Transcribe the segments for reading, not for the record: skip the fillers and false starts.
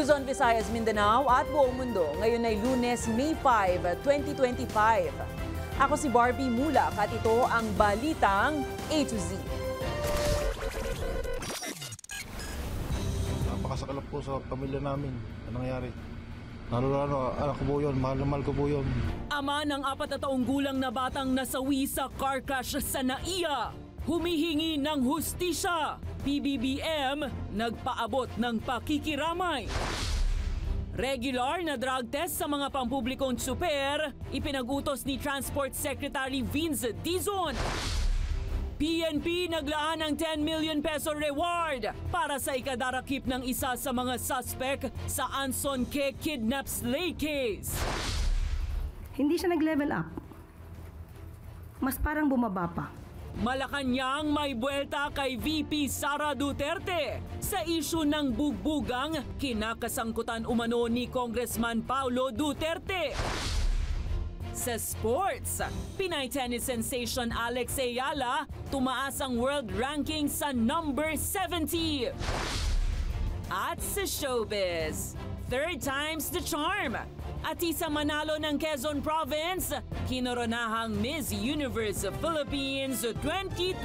Luzon, Visayas, Mindanao at buong mundo. Ngayon ay Lunes, May 5, 2025. Ako si Barbie Mulak at ito ang Balitang A to Z. Napakasakalap po sa pamilya namin. Ano nangyari? Lalo, anak ko po yun. Mahal na mahal ko po yun. Ama ng 4 na taong gulang na batang nasawi sa car crash sa NAIA. Humihingi ng hustisya. PBBM nagpaabot ng pakikiramay. Regular na drug test sa mga pampublikong tsuper, ipinag-utos ni Transport Secretary Vince Dizon. PNP naglaan ng 10 million peso reward para sa ikadarakip ng isa sa mga suspect sa Anson K. kidnap slay case. Hindi siya nag-level up. Mas parang bumaba pa. Malacanang may buwelta kay VP Sara Duterte sa isyu ng bugbugang kinakasangkutan umano ni Congressman Paulo Duterte. Sa sports, Pinay tennis sensation Alex Ayala tumaas ang world ranking sa number 70. At sa showbiz, 3rd time's the charm. Atisa Manalo ng Quezon Province, kinoronahang Miss Universe Philippines 2025.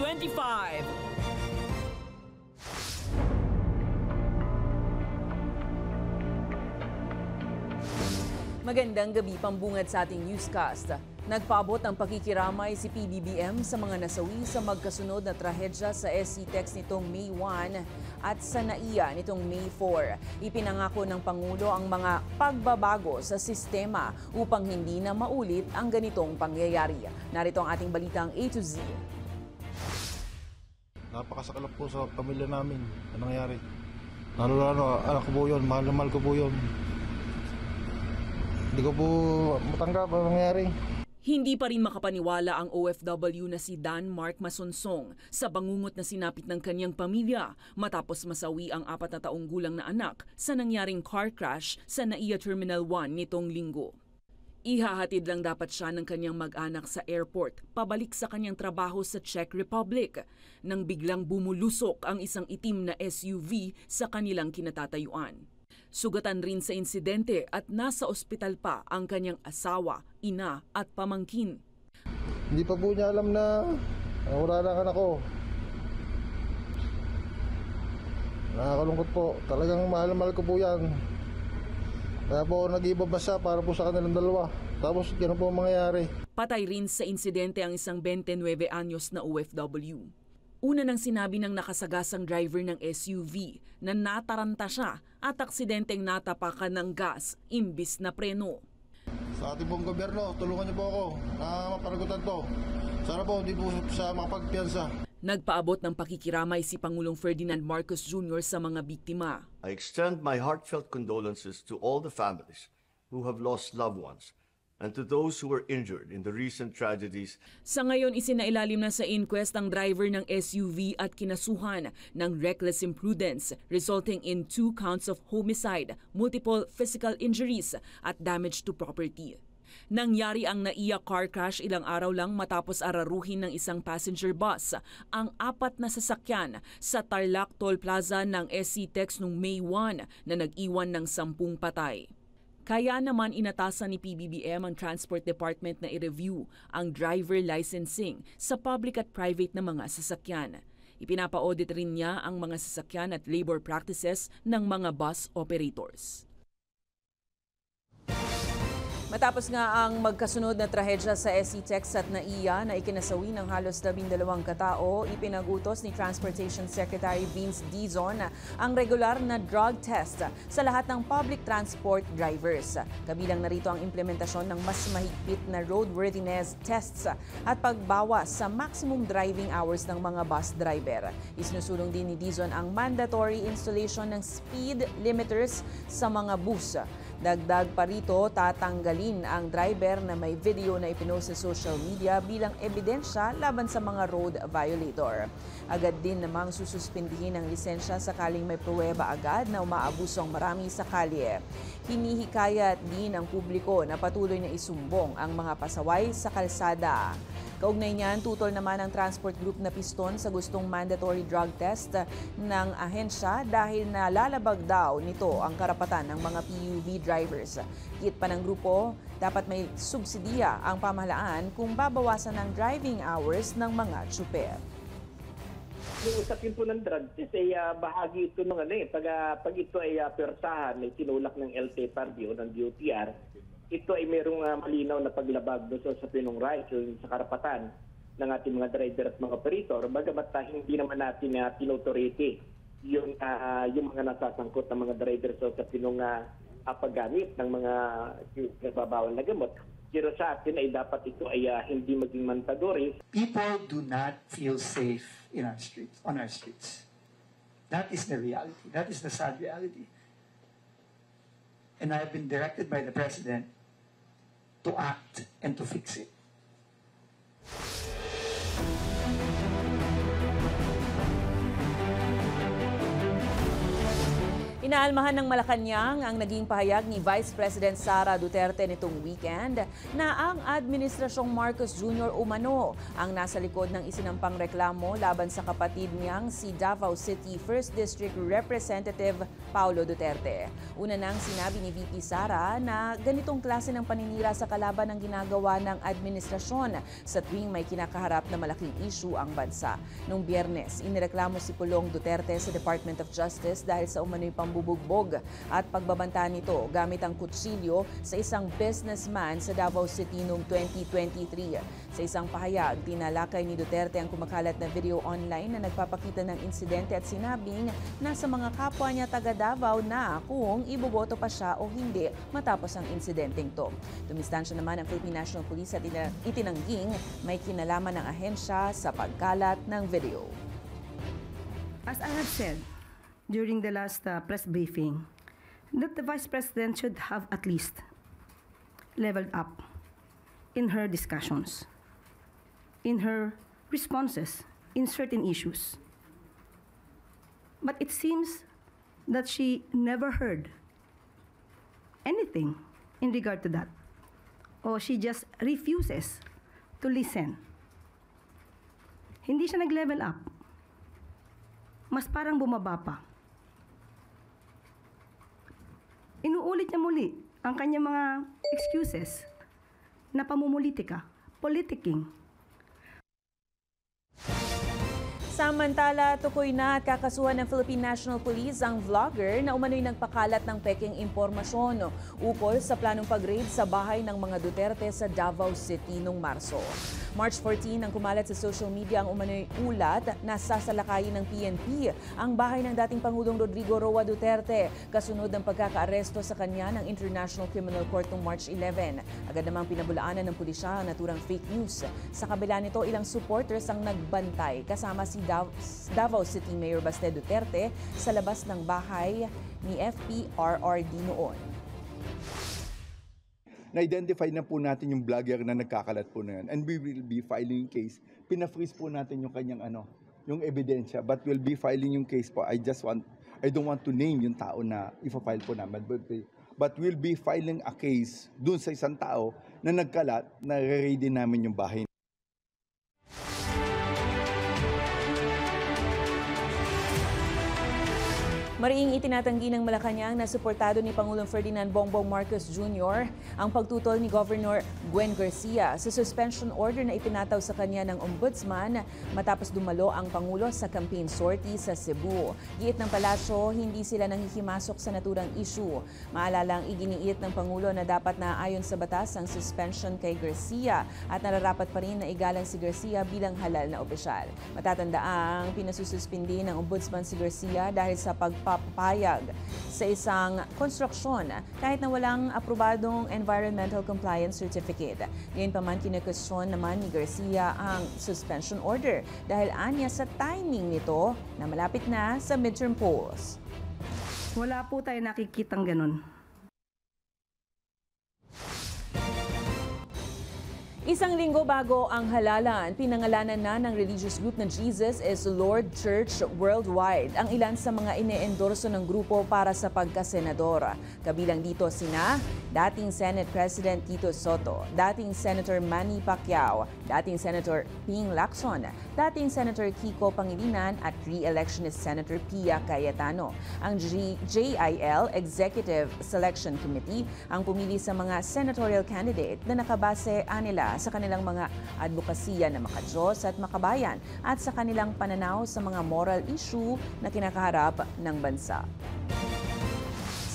Magandang gabi, pambungad sa ating newscast. Nagpaabot ng pakikiramay si PBBM sa mga nasawi sa magkasunod na trahedya sa SCTEX nitong May 1 at sa NAIA nitong May 4. Ipinangako ng Pangulo ang mga pagbabago sa sistema upang hindi na maulit ang ganitong pangyayari. Narito ang ating balitang A to Z. Napakasakalap po sa pamilya namin. Ano nangyari? Lalo, anak ko po yun. Mahal na mahal ko po yun. Hindi ko po matanggap ang nangyari. Hindi pa rin makapaniwala ang OFW na si Dan Mark Masunsong sa bangungot na sinapit ng kanyang pamilya matapos masawi ang 4 na taong gulang na anak sa nangyaring car crash sa NAIA Terminal 1 nitong linggo. Ihahatid lang dapat siya ng kanyang mag-anak sa airport pabalik sa kanyang trabaho sa Czech Republic nang biglang bumulusok ang isang itim na SUV sa kanilang kinatatayuan. Sugatan rin sa insidente at nasa ospital pa ang kanyang asawa, ina at pamangkin. Hindi pa po niya alam na wala na ang anak ko. Nakakalungkot po. Talagang mahal na mahal ko po yan. Kaya po nag-ibaba siya para po sa kanilang dalawa. Tapos gano'n po ang mangyayari. Patay rin sa insidente ang isang 29 anyos na OFW. Una nang sinabi ng nakasagasang driver ng SUV na nataranta siya at aksidenteng natapakan ng gas imbis na preno. Sa ating pong gobyerno, tulungan niyo po ako na mapanagutan to. Sana po hindi po siya makapagpiyansa. Nagpaabot ng pakikiramay si Pangulong Ferdinand Marcos Jr. sa mga biktima. I extend my heartfelt condolences to all the families who have lost loved ones and to those who were injured in the recent tragedies. Sa ngayon, isinailalim na sa inquest ang driver ng SUV at kinasuhan ng reckless imprudence resulting in 2 counts of homicide, multiple physical injuries at damage to property. Nangyari ang NAIA car crash ilang araw lang matapos araruhin ng isang passenger bus ang 4 na sasakyan sa Tarlac Toll Plaza ng SCTEX noong May 1 na nag-iwan ng 10 patay. Kaya naman inatasan ni PBBM ang Transport Department na i-review ang driver licensing sa public at private na mga sasakyan. Ipinapa-audit rin niya ang mga sasakyan at labor practices ng mga bus operators. Matapos nga ang magkasunod na trahedya sa SCTEX at NAIA na ikinasawi ng halos 12 katao, ipinag-utos ni Transportation Secretary Vince Dizon ang regular na drug test sa lahat ng public transport drivers. Kabilang narito ang implementasyon ng mas mahigpit na roadworthiness tests at pagbawas sa maximum driving hours ng mga bus driver. Isinusulong din ni Dizon ang mandatory installation ng speed limiters sa mga bus. Dagdag pa rito, tatanggalin ang driver na may video na ipinost sa social media bilang ebidensya laban sa mga road violator. Agad din namang sususpindihin ang lisensya sakaling may pruweba agad na umaabuso ang marami sa kalye. Hinihikayat din ang publiko na patuloy na isumbong ang mga pasaway sa kalsada. Kaugnay niyan, tutol naman ang transport group na Piston sa gustong mandatory drug test ng ahensya dahil nalalabag daw nito ang karapatan ng mga PUV drivers. Higit pa ng grupo, dapat may subsidiya ang pamahalaan kung babawasan ang driving hours ng mga tsuper. Yung usapin po ng drug test ay bahagi ito ng pag ito ay persahan, ay tinulak ng LTFRB o ng DOTR, ito ay merong malinaw na paglabag doon sa pinong rights o sa karapatan ng ating mga driver at mga operator, bagamat hindi naman natin tinotorete yung mga nasasangkot ng mga driver sa pinong paggamit ng mga nagbabawal na gamot. Pero sa atin ay dapat ito ay hindi maging mandatory. People do not feel safe in our streets, on our streets. That is the reality. That is the sad reality. And I have been directed by the President to act and to fix it. Inaalmahan ng Malacanang ang naging pahayag ni Vice President Sara Duterte nitong weekend na ang Administrasyong Marcos Jr. umano ang nasa likod ng isinampang reklamo laban sa kapatid niyang si Davao City 1st District Representative Paulo Duterte. Una nang sinabi ni VP Sara na ganitong klase ng paninira sa kalaban ang ginagawa ng administrasyon sa tuwing may kinakaharap na malaking issue ang bansa. Noong Biyernes, inireklamo si Pulong Duterte sa Department of Justice dahil sa umano'y pambubugbog at pagbabanta nito gamit ang kutsilyo sa isang businessman sa Davao City noong 2023. Sa isang pahayag, tinalakay ni Duterte ang kumakalat na video online na nagpapakita ng insidente at sinabing nasa mga kapwa niya taga Davao na kung iboboto pa siya o hindi matapos ang insidenteng to. Dumistansya naman ang Philippine National Police at itinangging may kinalaman ng ahensya sa pagkalat ng video. As I have said during the last press briefing, that the Vice President should have at least leveled up in her discussions, in her responses in certain issues. But it seems that she never heard anything in regard to that, or she just refuses to listen. Hindi siya nag-level up. Mas parang bumaba pa. Inuulit niya muli ang kanyang mga excuses na pamumulitika, politicking. Samantala, tukoy na at kakasuhan ng Philippine National Police ang vlogger na umano'y nagpakalat ng peking impormasyon ukol sa planong pag-raid sa bahay ng mga Duterte sa Davao City noong Marso. March 14 ang kumalat sa social media ang umano'y ulat na sasalakayin ng PNP ang bahay ng dating Pangulong Rodrigo Roa Duterte kasunod ng pagkakaaresto sa kanya ng International Criminal Court noong March 11. Agad namang pinabulaanan ng pulisya ang naturang fake news. Sa kabila nito, ilang supporters ang nagbantay kasama si Davao City Mayor Baste Duterte sa labas ng bahay ni FPRRD noon. Na-identify na po natin yung vlogger na nagkakalat po na yan. And we will be filing case. Pina-freeze po natin yung kanyang yung ebidensya. But we'll be filing yung case po. I don't want to name yung tao na ipa-file po namin. But we'll be filing a case dun sa isang tao na nagkalat na re-raidin namin yung bahay. Mariing itinatanggi ng Malacanang na suportado ni Pangulong Ferdinand Bongbong Marcos Jr. ang pagtutol ni Governor Gwen Garcia sa suspension order na ipinataw sa kanya ng Ombudsman matapos dumalo ang Pangulo sa campaign sortie sa Cebu. Giit ng palasyo, hindi sila nanghihimasok sa naturang issue. Maalala ang iginiit ng Pangulo na dapat na ayon sa batas ang suspension kay Garcia at nararapat pa rin na igalang si Garcia bilang halal na opisyal. Matatandaang pinasususpindi ng Ombudsman si Garcia dahil sa pagpapayag sa isang konstruksyon kahit na walang aprobadong environmental compliance certificate. Ngayon pa man kinekwestiyon naman ni Garcia ang suspension order dahil anya sa timing nito na malapit na sa midterm polls. Wala po tayo nakikitang ganun. Isang linggo bago ang halalan, pinangalanan na ng religious group na Jesus is Lord Church Worldwide ang ilan sa mga ine-endorso ng grupo para sa pagkasenador. Kabilang dito sina dating Senate President Tito Soto, dating Senator Manny Pacquiao, dating Senator Ping Lacson, dating Senator Kiko Pangilinan at re-electionist Senator Pia Cayetano. Ang JIL Executive Selection Committee ang pumili sa mga senatorial candidate na nakabase anila sa kanilang mga advokasya na makadiyos at makabayan at sa kanilang pananaw sa mga moral issue na kinakaharap ng bansa.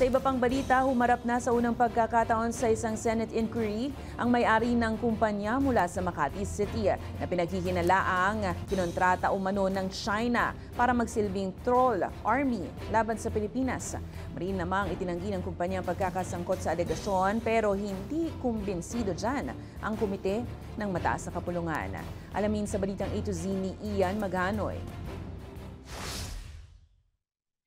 Sa iba pang balita, humarap na sa unang pagkakataon sa isang Senate inquiry ang may-ari ng kumpanya mula sa Makati City na pinaghihinalaang kinontrata umano ng China para magsilbing troll army laban sa Pilipinas. Marin namang itinanggi ng kumpanya ang pagkakasangkot sa alegasyon pero hindi kumbinsido dyan ang komite ng mataas na kapulungan. Alamin sa balitang A to Z ni Ian Maganoy.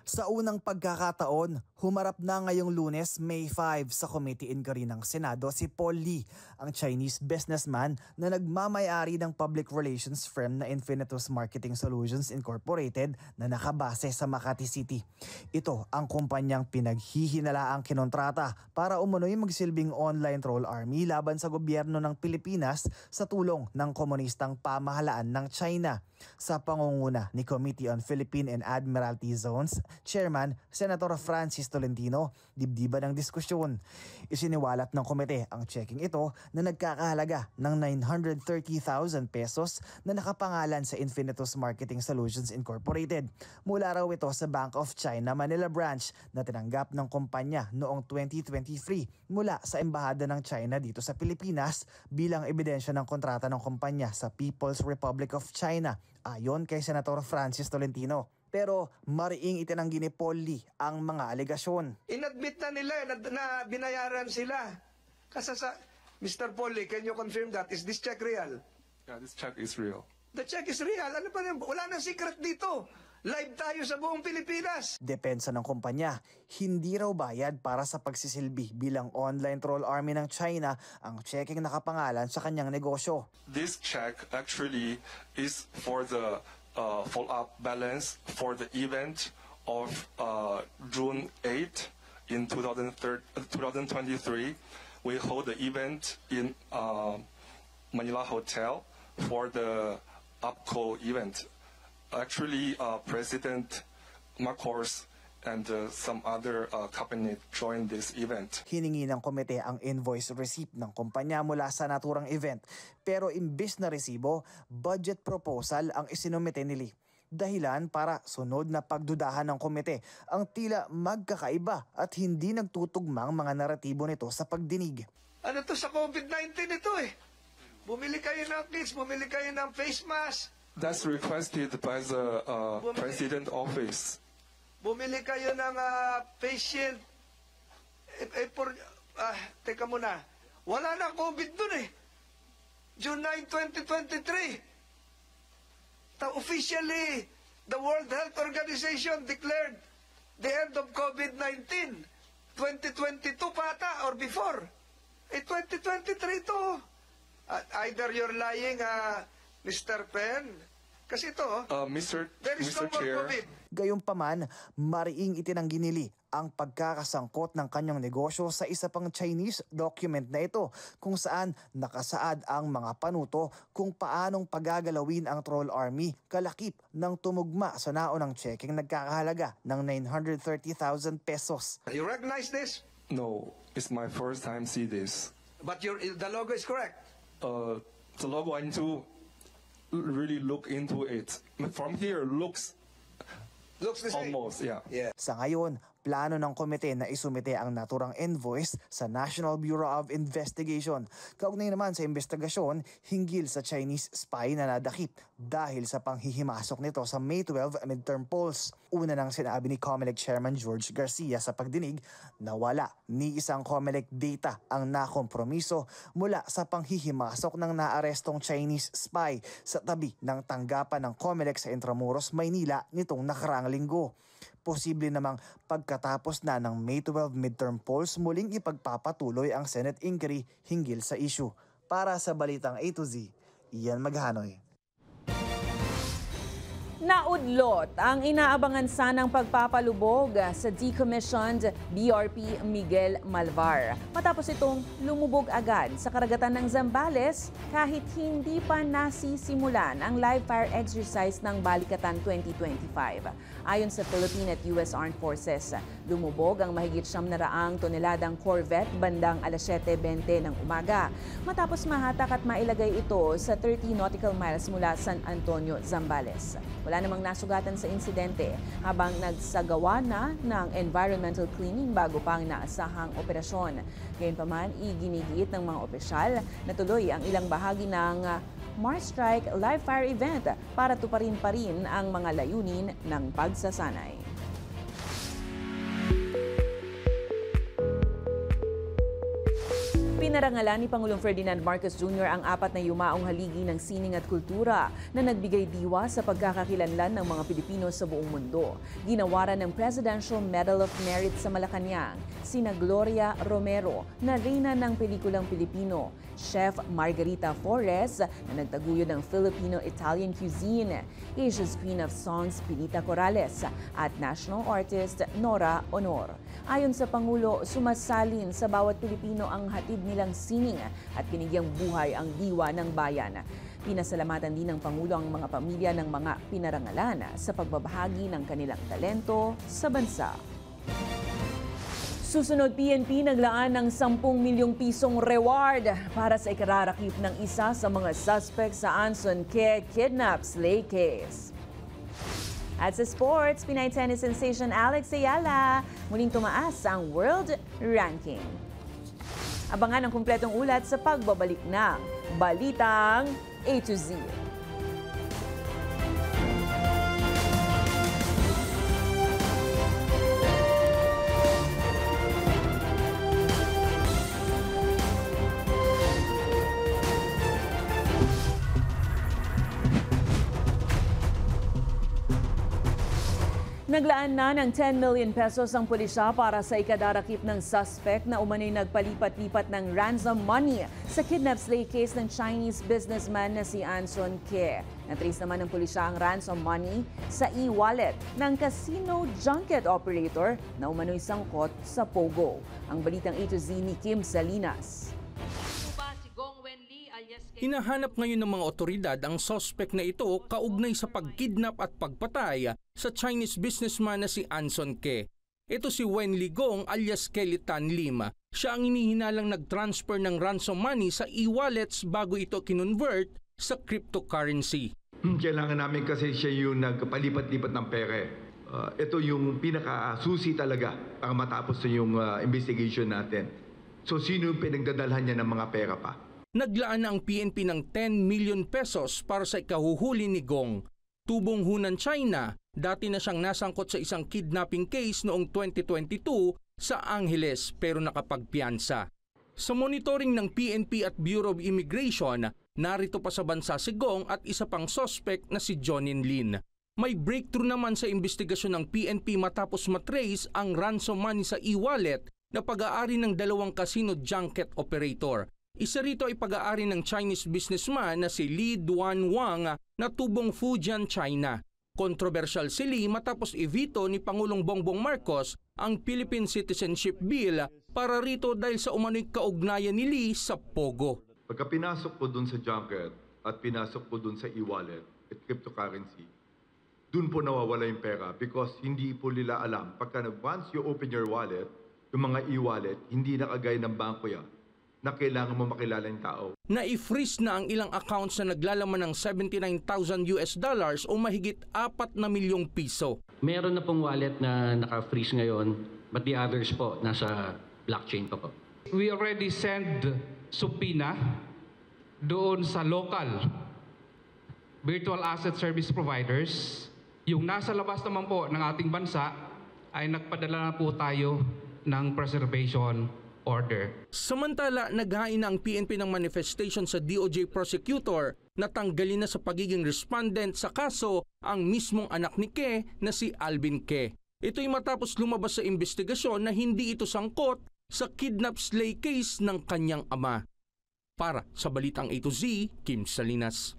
Sa unang pagkakataon, humarap na ngayong Lunes, May 5 sa Committee Inquiry ng Senado si Paul Lee, ang Chinese businessman na nagmamay-ari ng public relations firm na Infinitus Marketing Solutions Incorporated na nakabase sa Makati City. Ito ang kumpanyang pinaghihinalaang kinontrata para umunoy magsilbing online troll army laban sa gobyerno ng Pilipinas sa tulong ng komunistang pamahalaan ng China. Sa pangunguna ni Committee on Philippine and Admiralty Zones, Chairman Senator Francis Tolentino, dibdiba ng diskusyon. Isiniwalat ng komite ang checking ito na nagkakahalaga ng 930,000 pesos na nakapangalan sa Infinitus Marketing Solutions Incorporated. Mula raw ito sa Bank of China Manila Branch na tinanggap ng kumpanya noong 2023 mula sa Embahada ng China dito sa Pilipinas bilang ebidensya ng kontrata ng kumpanya sa People's Republic of China, ayon kay Senator Francis Tolentino. Pero mariing itinanggi ni Paul Lee ang mga alegasyon. Inadmit na nila na binayaran sila. Mr. Paul Lee, can you confirm that? Is this check real? Yeah, this check is real. The check is real. Ano ba yan? Wala nang secret dito. Live tayo sa buong Pilipinas. Depensa ng kumpanya, hindi raw bayad para sa pagsisilbi bilang online troll army ng China ang checking nakapangalan sa kanyang negosyo. This check actually is for the follow-up balance for the event of June 8 in 2023. We hold the event in Manila Hotel for the UPCO event. Actually, President Marcos and some other cabinet joined this event. Hiningi ng komite ang invoice receipt ng kumpanya mula sa naturang event. Pero imbis na resibo, budget proposal ang isinumite ni Lee. Dahilan para sunod na pagdudahan ng komite ang tila magkakaiba at hindi nagtutugmang mga naratibo nito sa pagdinig. Ano to sa COVID-19 ito eh? Bumili kayo ng kits, bumili kayo ng face mask. That's requested by the President Office. Bumili kayo ng face shield. Teka muna. Wala na COVID dun eh. June 9, 2023. Officially, the World Health Organization declared the end of COVID-19. 2022 pata or before. 2023 to. Either you're lying, Mr. Pen, kasi ito, Mr. there is no more Chair. COVID. Gayunpaman, mariing itinanggi ni Lee ang pagkakasangkot ng kanyang negosyo sa isa pang Chinese document na ito kung saan nakasaad ang mga panuto kung paanong pagagalawin ang troll army kalakip ng tumugma sa naunang checking nagkakahalaga ng 930,000 pesos. You recognize this? No, it's my first time see this. But the logo is correct. The logo I need to really look into it. From here, looks Looks the same. almost, yeah. Sa ngayon, plano ng komite na isumite ang naturang invoice sa National Bureau of Investigation. Kaugnay naman sa investigasyon hinggil sa Chinese spy na nadakip dahil sa panghihimasok nito sa May 12 midterm polls. Una nang sinabi ni COMELEC Chairman George Garcia sa pagdinig na wala ni isang COMELEC data ang nakompromiso mula sa panghihimasok ng naarestong Chinese spy sa tabi ng tanggapan ng COMELEC sa Intramuros, Maynila nitong nakaraang linggo. Posible namang pagkatapos na ng May 12 midterm polls muling ipagpapatuloy ang Senate inquiry hinggil sa issue. Para sa Balitang A to Z, Ian Maghanoy. Naudlot ang inaabangan sanang pagpapalubog sa decommissioned BRP Miguel Malvar. Matapos itong lumubog agad sa karagatan ng Zambales kahit hindi pa nasisimulan ang live fire exercise ng Balikatan 2025. Ayon sa Philippine at US Armed Forces, lumubog ang mahigit 700 toneladang Corvette bandang alas 7:20 ng umaga. Matapos mahatak at mailagay ito sa 30 nautical miles mula San Antonio, Zambales. Wala namang nasugatan sa insidente habang nagsagawa na ng environmental cleaning bago pa ang naasahang operasyon. Gayunpaman, iginigiit ng mga opisyal na tuloy ang ilang bahagi ng Mars Strike live fire event para tuparin pa rin ang mga layunin ng pagsasanay. Pinarangalan ni Pangulong Ferdinand Marcos Jr. ang 4 na yumaong haligi ng sining at kultura na nagbigay diwa sa pagkakakilanlan ng mga Pilipino sa buong mundo. Ginawaran ng Presidential Medal of Merit sa Malacanang sina Gloria Romero na reyna ng pelikulang Pilipino, Chef Margarita Flores na nagtaguyod ng Filipino-Italian cuisine, Asia's Queen of Songs Pilita Corrales at National Artist Nora Honor. Ayon sa Pangulo, sumasalin sa bawat Pilipino ang hatid nilang sining at binigyang buhay ang diwa ng bayan. Pinasalamatan din ng Pangulo ang mga pamilya ng mga pinarangalan sa pagbabahagi ng kanilang talento sa bansa. Susunod, PNP naglaan ng 10 milyong pisong reward para sa ikararakip ng isa sa mga suspect sa Anson Ke kidnap slay case. At sa sports, Pinay tennis sensation Alex Ayala muling tumaas ang world ranking. Abangan ang kumpletong ulat sa pagbabalik ng Balitang A to Z. Naglaan na ng 10 million pesos ang pulisya para sa ikadarakip ng suspect na umano'y nagpalipat-lipat ng ransom money sa kidnap slay case ng Chinese businessman na si Anson Ke. Natrace naman ng pulisya ang ransom money sa e-wallet ng casino junket operator na umano'y sangkot sa Pogo. Ang Balitang A to Z ni Kim Salinas. Hinahanap ngayon ng mga otoridad ang suspect na ito kaugnay sa pagkidnap at pagpatay sa Chinese businessman na si Anson Ke. Ito si Wenli Gong alias Kelly Tan Lim. Siya ang inihinalang nag-transfer ng ransom money sa e-wallets bago ito kinonvert sa cryptocurrency. Kailangan namin kasi siya yung nagpalipat-lipat ng pere. Ito yung pinakasusi talaga para matapos na yung investigation natin. So sino yung pinagdadalhan niya ng mga pera pa? Naglaan na ang PNP ng 10 million pesos para sa ikahuhuli ni Gong. Tubong hunan China, dati na siyang nasangkot sa isang kidnapping case noong 2022 sa Angeles pero nakapagpiyansa. Sa monitoring ng PNP at Bureau of Immigration, narito pa sa bansa si Gong at isa pang suspect na si Jonin Lin. May breakthrough naman sa investigasyon ng PNP matapos matrace ang ransom money sa e-wallet na pag-aari ng 2 casino junket operator. Isa rito ay pag-aari ng Chinese businessman na si Li Duanwang na tubong Fujian, China. Kontrobersyal si Li matapos i-veto ni Pangulong Bongbong Marcos ang Philippine Citizenship Bill para rito dahil sa umano'y kaugnayan ni Li sa Pogo. Pagka pinasok po dun sa junket at pinasok po dun sa e-wallet at cryptocurrency, dun po nawawala yung pera because hindi po nila alam. Pagka once you open your wallet, yung mga e-wallet, hindi nakagaya ng bangko yan na kailangan mo makilala yung tao. Na-freeze na ang ilang accounts na naglalaman ng $79,000 o mahigit 4 na milyong piso. Meron na pong wallet na naka-freeze ngayon, but the others po nasa blockchain pa po. We already send subpoena doon sa local virtual asset service providers. Yung nasa labas naman po ng ating bansa ay nagpadala na po tayo ng preservation order. Samantala, naghain na ang PNP ng manifestation sa DOJ prosecutor na tanggalin na sa pagiging respondent sa kaso ang mismong anak ni Ke na si Alvin Ke. Ito'y matapos lumabas sa investigasyon na hindi ito sangkot sa kidnap slay case ng kanyang ama. Para sa Balitang A to Z, Kim Salinas.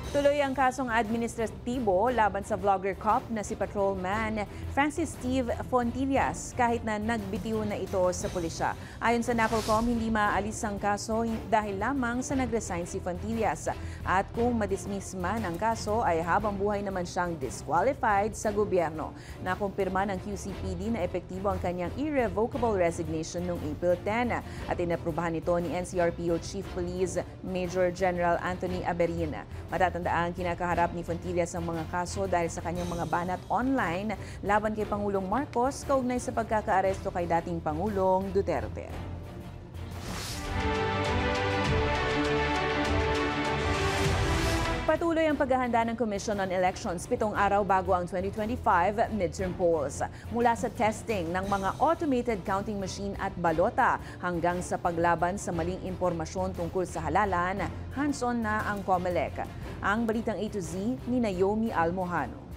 Tuloy ang kasong administratibo laban sa vlogger cop na si Patrolman Francis Steve Fontillas kahit na nagbitiw na ito sa pulisya. Ayon sa NAPOLCOM, hindi maalis ang kaso dahil lamang sa nag-resign si Fontillas. At kung madismiss man ang kaso ay habang buhay naman siyang disqualified sa gobyerno. Nakumpirma ng QCPD na epektibo ang kanyang irrevocable resignation noong April 10 at inaprubahan ito ni NCRPO Chief Police Major General Anthony Aberin. Matatandaan, kinakaharap ni Fontillas ang mga kaso dahil sa kanyang mga banat online laban kay Pangulong Marcos kaugnay sa pagkakaaresto kay dating Pangulong Duterte. Patuloy ang paghahanda ng Commission on Elections 7 araw bago ang 2025 midterm polls. Mula sa testing ng mga automated counting machine at balota hanggang sa paglaban sa maling impormasyon tungkol sa halalan, hands-on na ang COMELEC. Ang Balitang A to Z ni Naomi Almojano.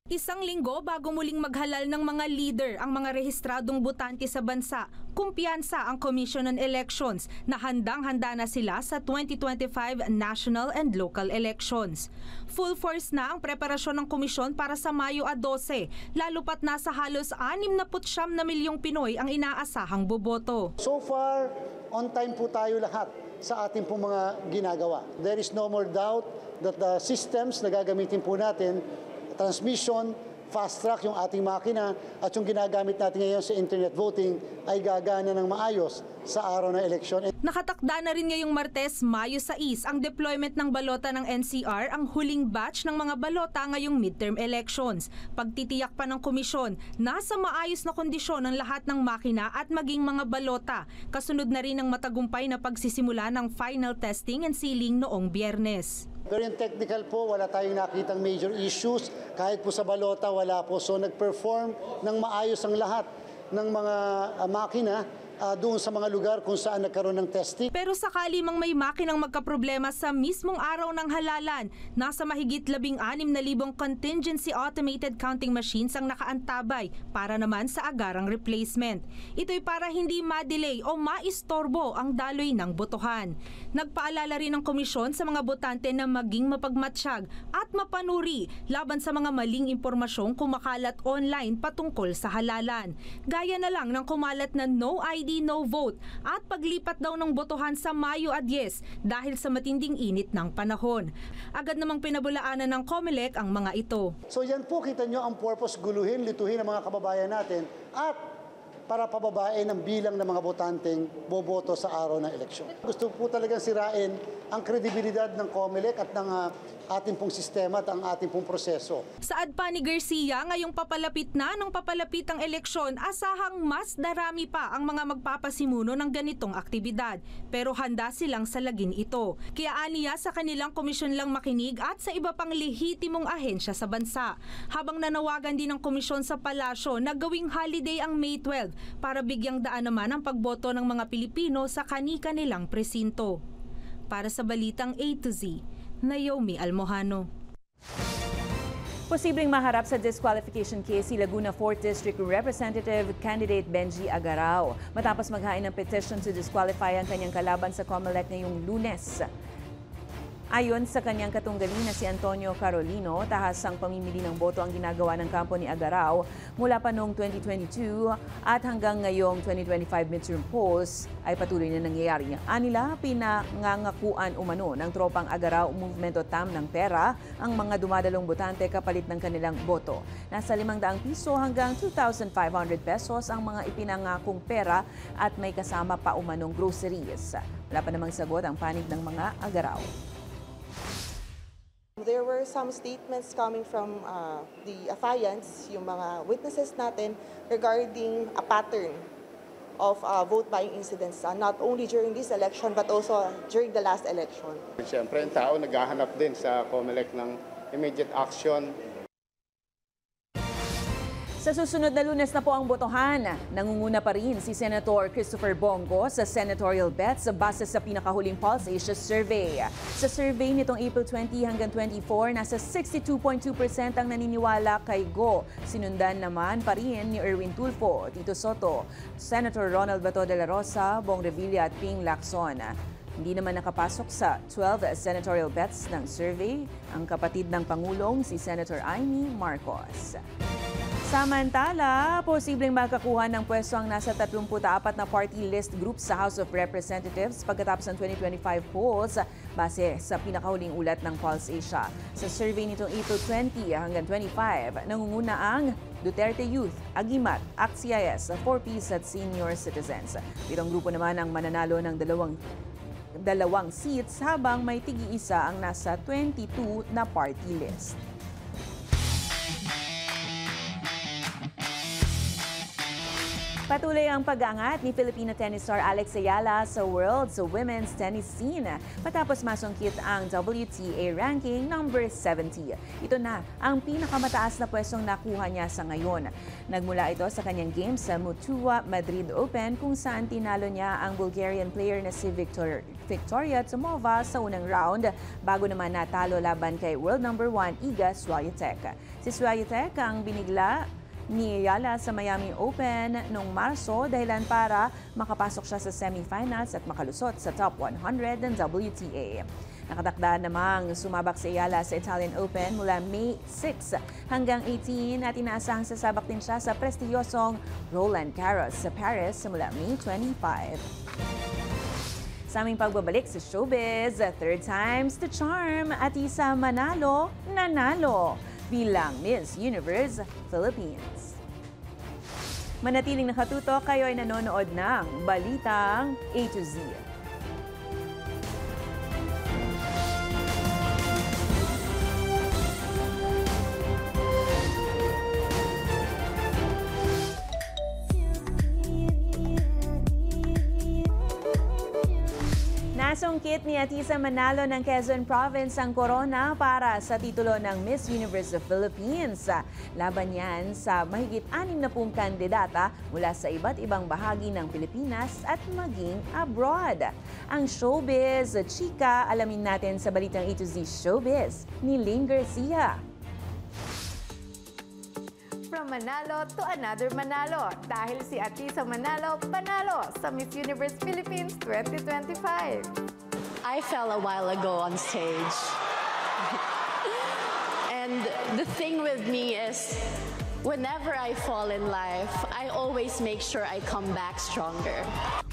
Isang linggo bago muling maghalal ng mga leader ang mga rehistradong botante sa bansa, kumpiyansa ang Commission on Elections na handang-handa na sila sa 2025 national and local elections. Full force na ang preparasyon ng komisyon para sa Mayo 12, lalo pat nasa halos 69 na milyong Pinoy ang inaasahang boboto. So far, on time po tayo lahat sa ating pong mga ginagawa. There is no more doubt that the systems na gagamitin po natin, transmission, fast track yung ating makina at yung ginagamit natin ngayon sa internet voting ay gagana ng maayos sa araw ng eleksyon. Nakatakda na rin ngayong Martes, Mayo 6, ang deployment ng balota ng NCR, ang huling batch ng mga balota ngayong midterm elections. Pagtitiyak pa ng komisyon, nasa maayos na kondisyon ang lahat ng makina at maging mga balota. Kasunod na rin ang matagumpay na pagsisimula ng final testing and sealing noong Biyernes. Pero yung technical po, wala tayong nakitang major issues. Kahit po sa balota, wala po. So nag-perform ng maayos ang lahat ng mga makina doon sa mga lugar kung saan nagkaroon ng testing. Pero sakali mang may makinang magkaproblema sa mismong araw ng halalan, nasa mahigit 16,000 contingency automated counting machines ang nakaantabay para naman sa agarang replacement. Ito'y para hindi ma-delay o maistorbo ang daloy ng botohan. Nagpaalala rin ng komisyon sa mga botante na maging mapagmatsyag at mapanuri laban sa mga maling impormasyong kumakalat online patungkol sa halalan. Gaya na lang ng kumalat na no ID, no vote at paglipat daw ng botohan sa Mayo 10 dahil sa matinding init ng panahon. Agad namang pinabulaanan ng COMELEC ang mga ito. So yan po, kita nyo ang purpose, guluhin, lituhin ang mga kababayan natin at para pababain ang bilang ng mga botanteng boboto sa araw ng eleksyon. Gusto po talagang sirain ang kredibilidad ng COMELEC at ng ating pong sistema at ang ating pong proseso. Saad pa ni Garcia, ngayong papalapit na ng papalapit ang eleksyon, asahang mas darami pa ang mga magpapasimuno ng ganitong aktibidad. Pero handa silang salagin ito. Kaya aniya sa kanilang komisyon lang makinig at sa iba pang lehitimong ahensya sa bansa. Habang nanawagan din ng komisyon sa palasyo na gawing holiday ang May 12 para bigyang daan naman ang pagboto ng mga Pilipino sa kani-kanilang presinto. Para sa Balitang A to Z, Naomi Almojano. Posibleng maharap sa disqualification case si Laguna 4th District Representative candidate Benji Agarao matapos maghain ng petition to disqualify ang kanyang kalaban sa COMELEC ngayong Lunes. Ayon sa kanyang katunggali na si Antonio Carolino, tahas ang pamimili ng boto ang ginagawa ng kampo ni Agarao mula pa noong 2022 at hanggang ngayong 2025 midterm polls ay patuloy na nangyayari. Anila, pinangangakuan umano ng tropang Agarao Movement o TAM ng pera ang mga dumadalong botante kapalit ng kanilang boto. Nasa 500 piso hanggang 2,500 pesos ang mga ipinangakong pera at may kasama pa umanong groceries. Wala pa namang sagot ang panig ng mga Agarao. There were some statements coming from the affiants, yung mga witnesses natin, regarding a pattern of vote buying incidents, not only during this election but also during the last election. Siyempre, ang tao naghahanap din sa COMELEC ng immediate action. Sa susunod na Lunes na po ang botohan. Nangunguna pa rin si Senator Christopher Bongo sa senatorial bets base sa pinakahuling Pulse Asia survey. Sa survey nitong April 20 hanggang 24, nasa 62.2% ang naniniwala kay Go. Sinundan naman pa rin ni Erwin Tulfo, Tito Soto, Senator Ronald Bato de la Rosa, Bong Revilla at Ping Lacson. Hindi naman nakapasok sa 12 senatorial bets ng survey ang kapatid ng Pangulong si Senator Amy Marcos. Samantala, posibleng makakuha ng pwesto ang nasa 34 na party list group sa House of Representatives pagkatapos ng 2025 polls base sa pinakahuling ulat ng Pulse Asia. Sa survey nitong April 20 hanggang 25, nangunguna ang Duterte Youth, Agimat, ACT-CIS, 4Ps at Senior Citizens. Itong grupo naman ang mananalo ng dalawang seats habang may tigi-isa ang nasa 22 na party list. Patuloy ang pag-aangat ni Filipino tennis star Alex Ayala sa World's Women's Tennis Scene matapos masungkit ang WTA ranking number 70. Ito na ang pinakamataas na pwestong nakuha niya sa ngayon. Nagmula ito sa kanyang game sa Mutua Madrid Open kung saan tinalo niya ang Bulgarian player na si Victoria Tomova sa unang round bago naman natalo laban kay world number 1 Iga Swiatek. Si Swiatek ang binigla ni Ayala sa Miami Open noong Marso dahilan para makapasok siya sa semifinals at makalusot sa top 100 ng WTA. Nakatakda namang sumabak si Ayala sa Italian Open mula May 6 hanggang 18 at inaasahang sasabak din siya sa prestiyosong Roland Garros sa Paris mula May 25. Sa aming pagbabalik sa showbiz, third time's the charm, Atisa Manalo, nanalo bilang Miss Universe Philippines. Manatiling nakatutok, kayo ay nanonood ng Balitang A to Z. Nasungkit ni Atisa Manalo ng Quezon Province ang corona para sa titulo ng Miss Universe of Philippines. Laban yan sa mahigit 60 kandidata mula sa iba't ibang bahagi ng Pilipinas at maging abroad. Ang showbiz, chika, alamin natin sa Balitang A to Z Showbiz ni Ling Garcia. From Manalo to another Manalo dahil si Atisa Manalo panalo sa Miss Universe Philippines 2025. I fell a while ago on stage. And the thing with me is, whenever I fall in life, I always make sure I come back stronger.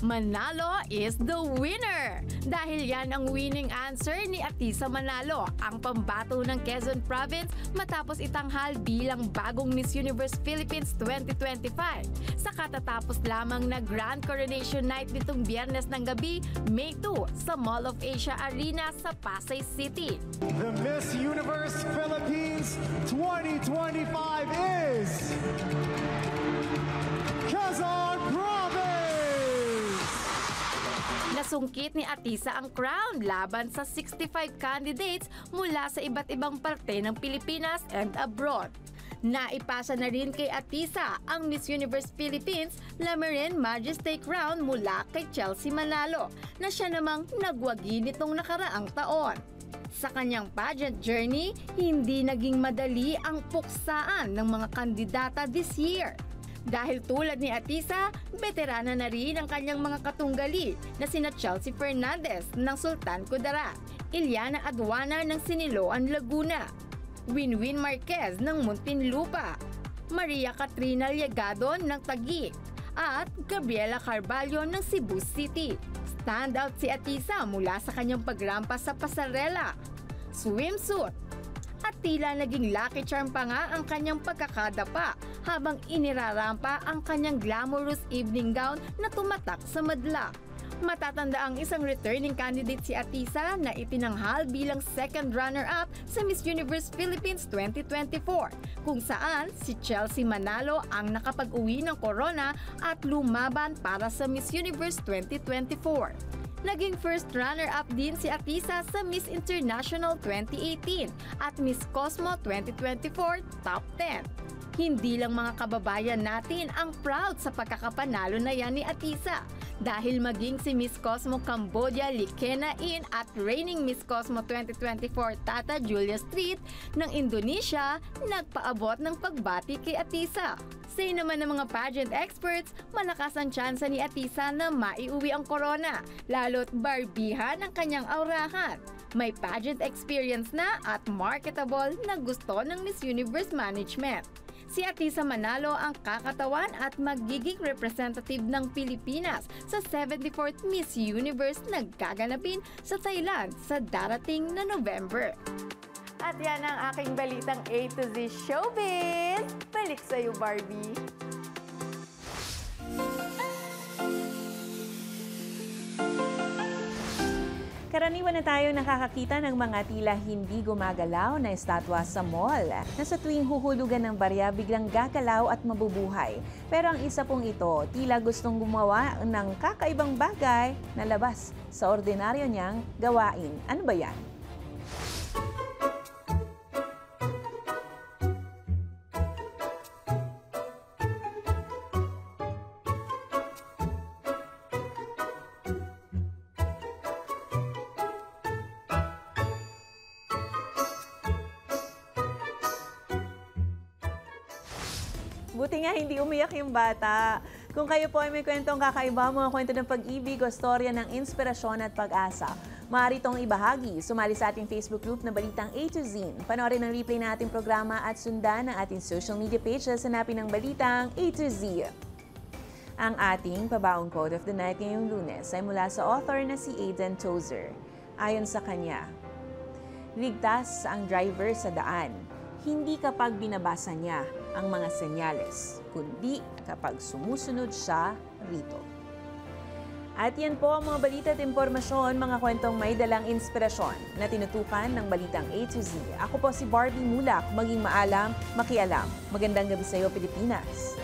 Manalo is the winner! Dahil yan ang winning answer ni Atisa Manalo, ang pambato ng Quezon Province matapos itanghal bilang bagong Miss Universe Philippines 2025 sa katatapos lamang na Grand Coronation Night nitong Biyernes ng gabi, May 2 sa Mall of Asia Arena sa Pasay City. The Miss Universe Philippines 2025 is Quezon Province! Nasungkit ni Atisa ang crown laban sa 65 candidates mula sa iba't ibang parte ng Pilipinas and abroad. Naipasa na rin kay Atisa ang Miss Universe Philippines Lamarin Majesty Crown mula kay Chelsea Manalo na siya namang nagwagi nitong nakaraang taon. Sa kanyang pageant journey, hindi naging madali ang puksaan ng mga kandidata this year. Dahil tulad ni Atisa, veterana na rin ang kanyang mga katunggali na sina Chelsea Fernandez ng Sultan Kudarat, Ileana Aduana ng Siniloan Laguna, Winwin Marquez ng Muntinlupa, Maria Katrina Liegadon ng Taguig, at Gabriela Carballo ng Cebu City. Standout si Atisa mula sa kanyang pagrampa sa pasarela, swimsuit, at tila naging lucky charm pa nga ang kanyang pagkakadapa habang inirarampa ang kanyang glamorous evening gown na tumatak sa madla. Matatanda ang isang returning candidate si Atisa na itinanghal bilang second runner-up sa Miss Universe Philippines 2024 kung saan si Chelsea Manalo ang nakapag-uwi ng corona at lumaban para sa Miss Universe 2024. Naging first runner-up din si Atisa sa Miss International 2018 at Miss Cosmo 2024 Top 10. Hindi lang mga kababayan natin ang proud sa pagkakapanalo na yan ni Atisa. Dahil maging si Miss Cosmo Cambodia Likena In at reigning Miss Cosmo 2024 Tata Julia Street ng Indonesia, nagpaabot ng pagbati kay Atisa. Say naman ng mga pageant experts, malakas ang tsansa ni Atisa na maiuwi ang corona, lalo't barbihan ang kanyang aurahan. May pageant experience na at marketable na gusto ng Miss Universe Management. Si Atisa Manalo ang kakatawan at magiging representative ng Pilipinas sa 74th Miss Universe na gaganapin sa Thailand sa darating na November. At yan ang aking balitang A to Z Showbiz. Balik sa'yo, Barbie. Karaniwan na tayo nakakakita ng mga tila hindi gumagalaw na estatwa sa mall na sa tuwing huhulugan ng barya biglang gagalaw at mabubuhay. Pero ang isa pong ito, tila gustong gumawa ng kakaibang bagay na labas sa ordinaryo niyang gawain. Ano ba yan? Buti nga hindi umiyak yung bata. Kung kayo po ay may kwentong kakaiba, mga kwento ng pag-ibig o storya ng inspirasyon at pag-asa, maaari itong ibahagi. Sumali sa ating Facebook group na Balitang A to Z. Panoorin ang replay na ating programa at sundan ang ating social media pages. Hanapin ang Balitang A to Z. Ang ating pabaong quote of the night ngayong Lunes ay mula sa author na si Aidan Tozer. Ayon sa kanya, ligtas ang driver sa daan, hindi kapag binabasa niya ang mga senyales, kundi kapag sumusunod siya rito. At yan po ang mga balita at impormasyon, mga kwentong may dalang inspirasyon na tinutukan ng Balitang A to Z. Ako po si Barbie Mulak, maging maalam, makialam. Magandang gabi sa iyo, Pilipinas.